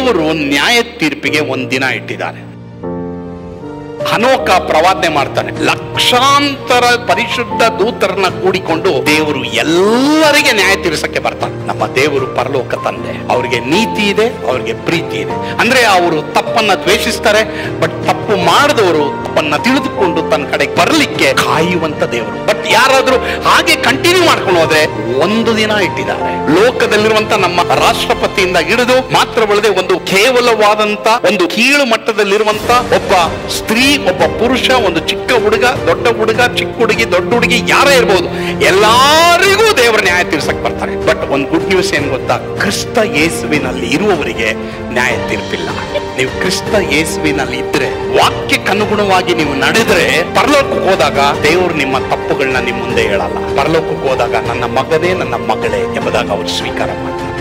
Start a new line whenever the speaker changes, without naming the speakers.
ದೇವರು ನ್ಯಾಯ ತೀರ್ಪಿಗೆ ಒಂದಿನ ಇಟ್ಟಿದ್ದಾರೆ. ಹನೋಕ ಪ್ರವಾದನೆ ಮಾಡ್ತಾನೆ, ಲಕ್ಷಾಂತರ ಪರಿಶುದ್ಧ ದೂತರನ್ನ ಕೂಡಿಕೊಂಡು ದೇವರು ಎಲ್ಲರಿಗೆ ನ್ಯಾಯ ತೀರಿಸಕ್ಕೆ ಬರ್ತಾನೆ. ನಮ್ಮ ದೇವರು ಪರಲೋಕ ತಂದೆ, ಅವ್ರಿಗೆ ನೀತಿ ಇದೆ, ಅವ್ರಿಗೆ ಪ್ರೀತಿ ಇದೆ. ಅಂದ್ರೆ ಅವರು ತಪ್ಪನ್ನ ದ್ವೇಷಿಸ್ತಾರೆ, ಬಟ್ ತಪ್ಪು ಮಾಡಿದವರು ತಪ್ಪನ್ನ ತಿಳಿದುಕೊಂಡು ತನ್ನ ಕಡೆ ಬರಲಿಕ್ಕೆ ಕಾಯುವಂತ ದೇವರು. ಬಟ್ ಯಾರಾದ್ರೂ ಹಾಗೆ ಕಂಟಿನ್ಯೂ ಮಾಡ್ಕೊಂಡು ಹೋದ್ರೆ ಒಂದು ದಿನ ಇಟ್ಟಿದ್ದಾರೆ. ಲೋಕದಲ್ಲಿರುವಂತ ನಮ್ಮ ರಾಷ್ಟ್ರಪತಿಯಿಂದ ಹಿಡಿದು ಮಾತ್ರವಲ್ಲದೆ ಒಂದು ಕೇವಲವಾದಂತ ಒಂದು ಕೀಳು ಮಟ್ಟದಲ್ಲಿರುವಂತ ಒಬ್ಬ ಸ್ತ್ರೀ, ಒಬ್ಬ ಪುರುಷ, ಒಂದು ಚಿಕ್ಕ ಹುಡುಗ, ದೊಡ್ಡ ಹುಡುಗ, ಚಿಕ್ಕ ಹುಡುಗಿ, ದೊಡ್ಡ ಹುಡುಗಿ, ಯಾರೇ ಇರ್ಬೋದು, ಎಲ್ಲರಿಗೂ ದೇವರ ನ್ಯಾಯ ತೀರ್ಸಕ್ ಬರ್ತಾರೆ. ಬಟ್ ಒಂದು ಗುಡ್ ನ್ಯೂಸ್ ಏನ್ ಗೊತ್ತಾ? ಕ್ರಿಸ್ತ ಯೇಸುವಿನಲ್ಲಿ ಇರುವವರಿಗೆ ನ್ಯಾಯ ತೀರ್ಪಿಲ್ಲ. ನೀವು ಕ್ರಿಸ್ತ ಯೇಸುವಿನಲ್ಲಿ ಇದ್ರೆ, ವಾಕ್ಯಕ್ಕನುಗುಣವಾಗಿ ನೀವು ನಡೆದ್ರೆ, ಪರಲೋಕಕ್ಕೆ ಹೋದಾಗ ದೇವರು ನಿಮ್ಮ ತಪ್ಪುಗಳನ್ನ ನಿಮ್ಮ ಮುಂದೆ ಹೇಳಲ್ಲ. ಪರಲೋಕಕ್ಕೆ ಹೋದಾಗ ನನ್ನ ಮಗನೇ, ನನ್ನ ಮಗಳೇ ಎಂಬುದಾಗಿ ಅವರು ಸ್ವೀಕಾರ ಮಾಡ್ತಾರೆ.